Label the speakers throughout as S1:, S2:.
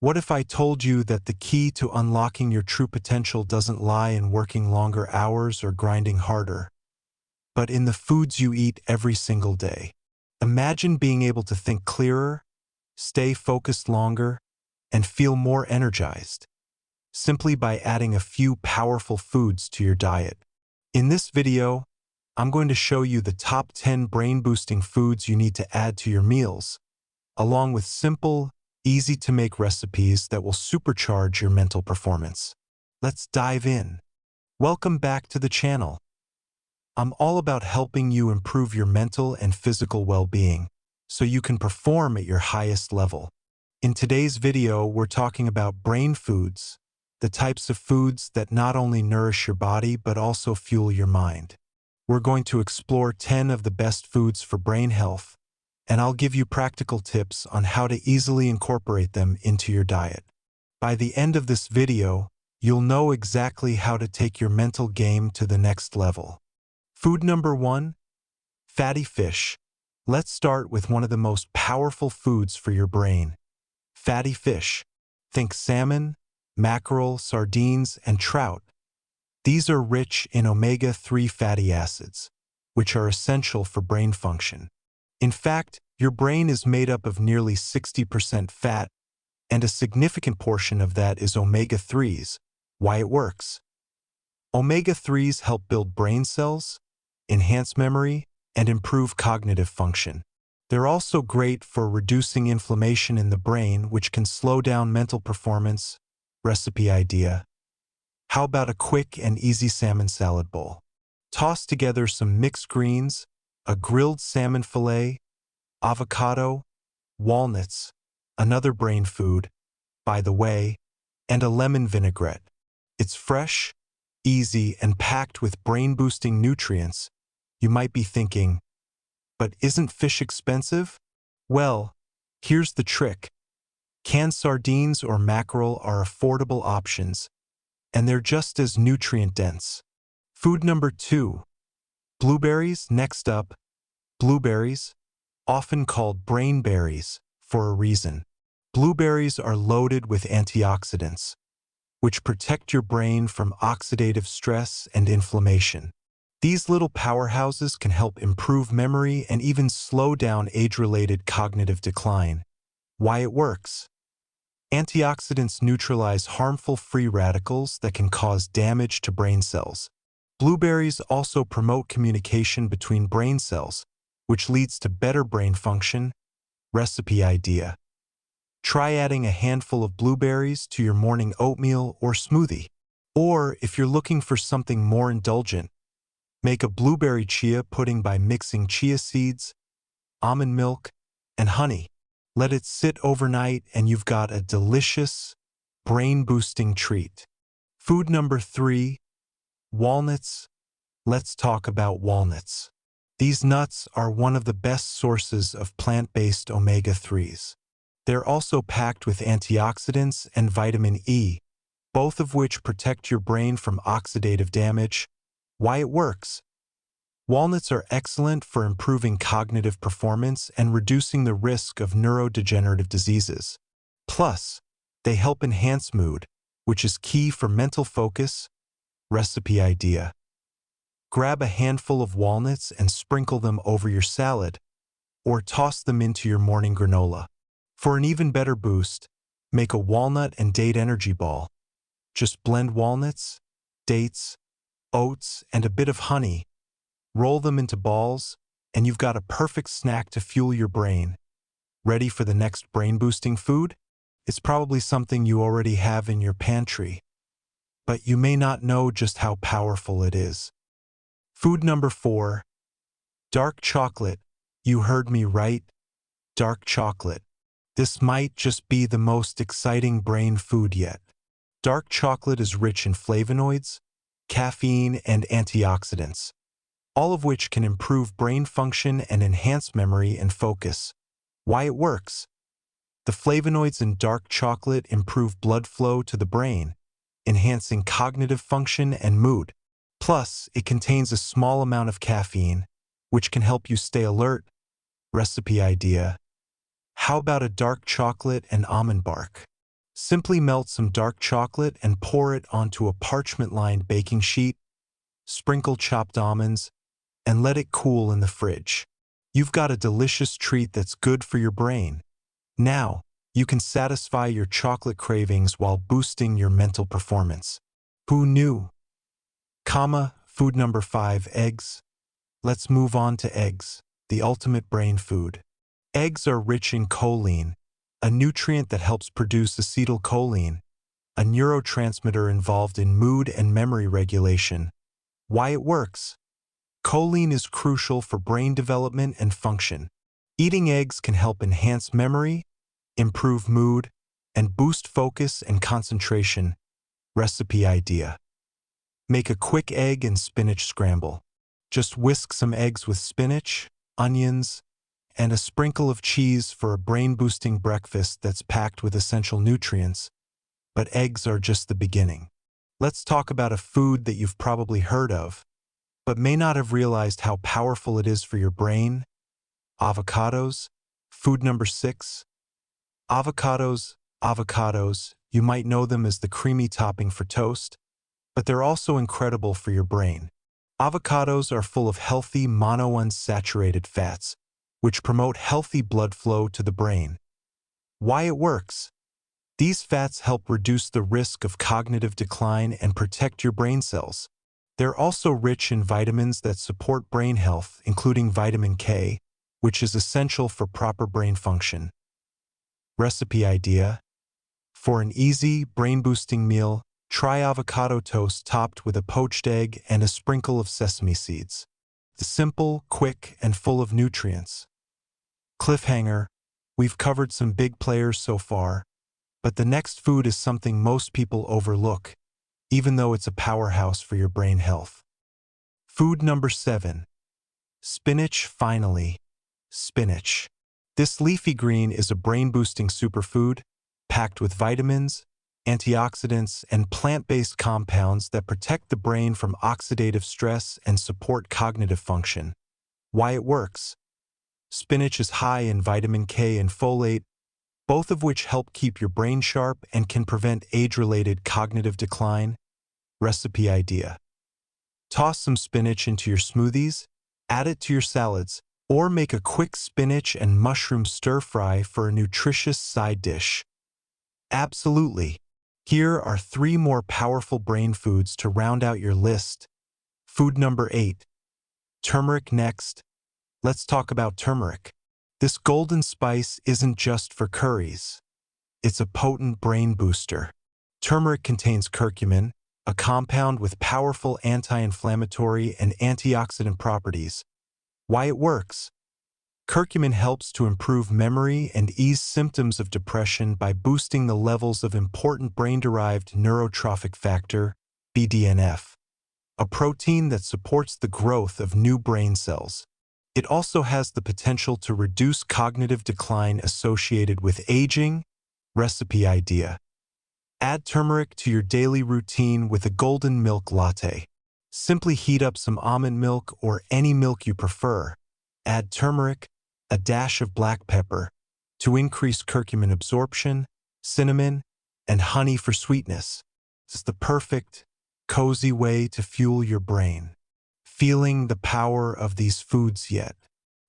S1: What if I told you that the key to unlocking your true potential doesn't lie in working longer hours or grinding harder, but in the foods you eat every single day? Imagine being able to think clearer, stay focused longer, and feel more energized, simply by adding a few powerful foods to your diet. In this video, I'm going to show you the top 10 brain-boosting foods you need to add to your meals, along with simple, easy-to-make recipes that will supercharge your mental performance. Let's dive in. Welcome back to the channel. I'm all about helping you improve your mental and physical well-being so you can perform at your highest level. In today's video, we're talking about brain foods, the types of foods that not only nourish your body but also fuel your mind. We're going to explore 10 of the best foods for brain health, and I'll give you practical tips on how to easily incorporate them into your diet. By the end of this video, you'll know exactly how to take your mental game to the next level. Food number 1, fatty fish. Let's start with one of the most powerful foods for your brain, fatty fish. Think salmon, mackerel, sardines, and trout. These are rich in omega-3 fatty acids, which are essential for brain function. In fact, your brain is made up of nearly 60% fat, and a significant portion of that is omega-3s. Why it works? Omega-3s help build brain cells, enhance memory, and improve cognitive function. They're also great for reducing inflammation in the brain, which can slow down mental performance. Recipe idea. How about a quick and easy salmon salad bowl? Toss together some mixed greens, a grilled salmon fillet, avocado, walnuts, another brain food, by the way, and a lemon vinaigrette. It's fresh, easy, and packed with brain-boosting nutrients. You might be thinking, but isn't fish expensive? Well, here's the trick. Canned sardines or mackerel are affordable options, and they're just as nutrient-dense. Food number 2, blueberries. Next up, blueberries, often called brain berries for a reason. Blueberries are loaded with antioxidants, which protect your brain from oxidative stress and inflammation. These little powerhouses can help improve memory and even slow down age-related cognitive decline. Why it works? Antioxidants neutralize harmful free radicals that can cause damage to brain cells. Blueberries also promote communication between brain cells, which leads to better brain function. Recipe idea. Try adding a handful of blueberries to your morning oatmeal or smoothie. Or, if you're looking for something more indulgent, make a blueberry chia pudding by mixing chia seeds, almond milk, and honey. Let it sit overnight and you've got a delicious, brain-boosting treat. Food number 3, walnuts. Let's talk about walnuts. These nuts are one of the best sources of plant-based omega-3s. They're also packed with antioxidants and vitamin E, both of which protect your brain from oxidative damage. Why it works? Walnuts are excellent for improving cognitive performance and reducing the risk of neurodegenerative diseases. Plus, they help enhance mood, which is key for mental focus. Recipe idea. Grab a handful of walnuts and sprinkle them over your salad, or toss them into your morning granola. For an even better boost, make a walnut and date energy ball. Just blend walnuts, dates, oats, and a bit of honey. Roll them into balls, and you've got a perfect snack to fuel your brain. Ready for the next brain-boosting food? It's probably something you already have in your pantry, but you may not know just how powerful it is. Food number 4, dark chocolate. You heard me right, dark chocolate. This might just be the most exciting brain food yet. Dark chocolate is rich in flavonoids, caffeine, and antioxidants, all of which can improve brain function and enhance memory and focus. Why it works? The flavonoids in dark chocolate improve blood flow to the brain, enhancing cognitive function and mood. Plus, it contains a small amount of caffeine, which can help you stay alert. Recipe idea. How about a dark chocolate and almond bark? Simply melt some dark chocolate and pour it onto a parchment-lined baking sheet, sprinkle chopped almonds, and let it cool in the fridge. You've got a delicious treat that's good for your brain. Now, you can satisfy your chocolate cravings while boosting your mental performance. Who knew? Food number 5, eggs. Let's move on to eggs, the ultimate brain food. Eggs are rich in choline, a nutrient that helps produce acetylcholine, a neurotransmitter involved in mood and memory regulation. Why it works? Choline is crucial for brain development and function. Eating eggs can help enhance memory, improve mood, and boost focus and concentration. Recipe idea. Make a quick egg and spinach scramble. Just whisk some eggs with spinach, onions, and a sprinkle of cheese for a brain-boosting breakfast that's packed with essential nutrients. But eggs are just the beginning. Let's talk about a food that you've probably heard of, but may not have realized how powerful it is for your brain. Avocados. Food number 6. Avocados, you might know them as the creamy topping for toast, but they're also incredible for your brain. Avocados are full of healthy monounsaturated fats, which promote healthy blood flow to the brain. Why it works? These fats help reduce the risk of cognitive decline and protect your brain cells. They're also rich in vitamins that support brain health, including vitamin K, which is essential for proper brain function. Recipe idea. For an easy, brain-boosting meal, try avocado toast topped with a poached egg and a sprinkle of sesame seeds. Simple, quick, and full of nutrients. Cliffhanger. We've covered some big players so far, but the next food is something most people overlook, even though it's a powerhouse for your brain health. Food number 7. Spinach. Finally, spinach. This leafy green is a brain-boosting superfood, packed with vitamins, antioxidants, and plant-based compounds that protect the brain from oxidative stress and support cognitive function. Why it works? Spinach is high in vitamin K and folate, both of which help keep your brain sharp and can prevent age-related cognitive decline. Recipe idea. Toss some spinach into your smoothies, add it to your salads, or make a quick spinach and mushroom stir-fry for a nutritious side dish. Absolutely. Here are 3 more powerful brain foods to round out your list. Food number 8. Turmeric. Next, let's talk about turmeric. This golden spice isn't just for curries. It's a potent brain booster. Turmeric contains curcumin, a compound with powerful anti-inflammatory and antioxidant properties. Why it works? Curcumin helps to improve memory and ease symptoms of depression by boosting the levels of important brain-derived neurotrophic factor, BDNF, a protein that supports the growth of new brain cells. It also has the potential to reduce cognitive decline associated with aging. Recipe idea. Add turmeric to your daily routine with a golden milk latte. Simply heat up some almond milk or any milk you prefer. Add turmeric, a dash of black pepper, to increase curcumin absorption, cinnamon, and honey for sweetness. It's the perfect, cozy way to fuel your brain. Feeling the power of these foods yet?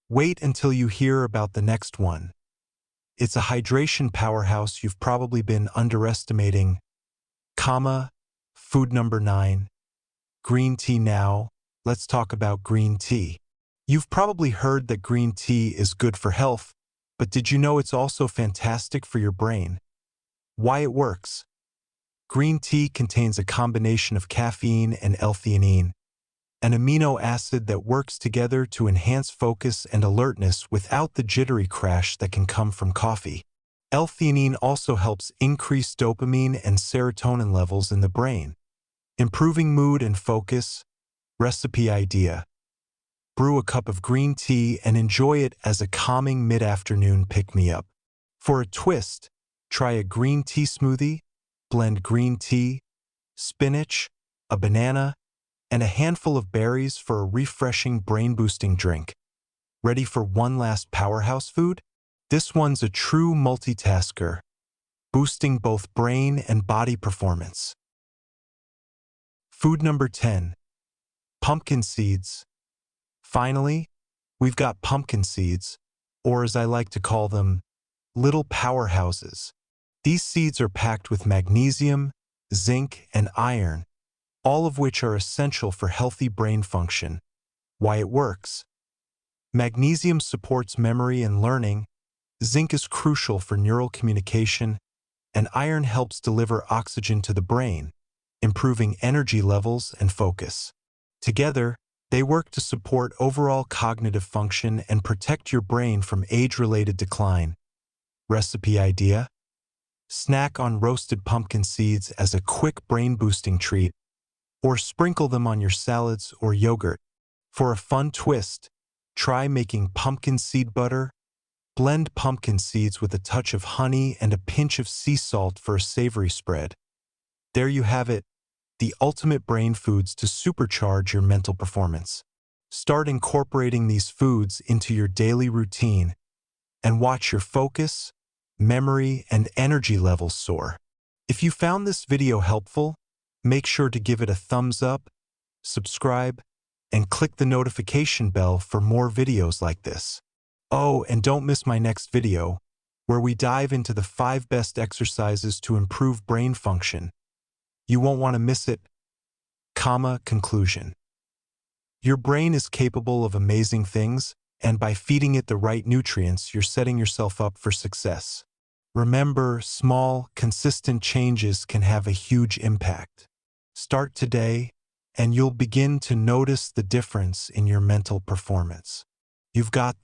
S1: Wait until you hear about the next one. It's a hydration powerhouse you've probably been underestimating. Food number 9. Green tea. Now, let's talk about green tea. You've probably heard that green tea is good for health, but did you know it's also fantastic for your brain? Why it works? Green tea contains a combination of caffeine and L-theanine, an amino acid that works together to enhance focus and alertness without the jittery crash that can come from coffee. L-theanine also helps increase dopamine and serotonin levels in the brain, improving mood and focus. Recipe idea. Brew a cup of green tea and enjoy it as a calming mid-afternoon pick-me-up. For a twist, try a green tea smoothie. Blend green tea, spinach, a banana, and a handful of berries for a refreshing brain-boosting drink. Ready for one last powerhouse food? This one's a true multitasker. boosting both brain and body performance. Food number 10. Pumpkin seeds. Finally, we've got pumpkin seeds, or as I like to call them, little powerhouses. These seeds are packed with magnesium, zinc, and iron, all of which are essential for healthy brain function. Why it works? Magnesium supports memory and learning, zinc is crucial for neural communication, and iron helps deliver oxygen to the brain, improving energy levels and focus. Together, they work to support overall cognitive function and protect your brain from age-related decline. Recipe idea? Snack on roasted pumpkin seeds as a quick brain-boosting treat, or sprinkle them on your salads or yogurt. For a fun twist, try making pumpkin seed butter. Blend pumpkin seeds with a touch of honey and a pinch of sea salt for a savory spread. There you have it, the ultimate brain foods to supercharge your mental performance. Start incorporating these foods into your daily routine and watch your focus, memory, and energy levels soar. If you found this video helpful, make sure to give it a thumbs up, subscribe, and click the notification bell for more videos like this. Oh, and don't miss my next video, where we dive into the 5 best exercises to improve brain function. You won't want to miss it. Conclusion. Your brain is capable of amazing things, and by feeding it the right nutrients, you're setting yourself up for success. Remember, small, consistent changes can have a huge impact. Start today, and you'll begin to notice the difference in your mental performance. You've got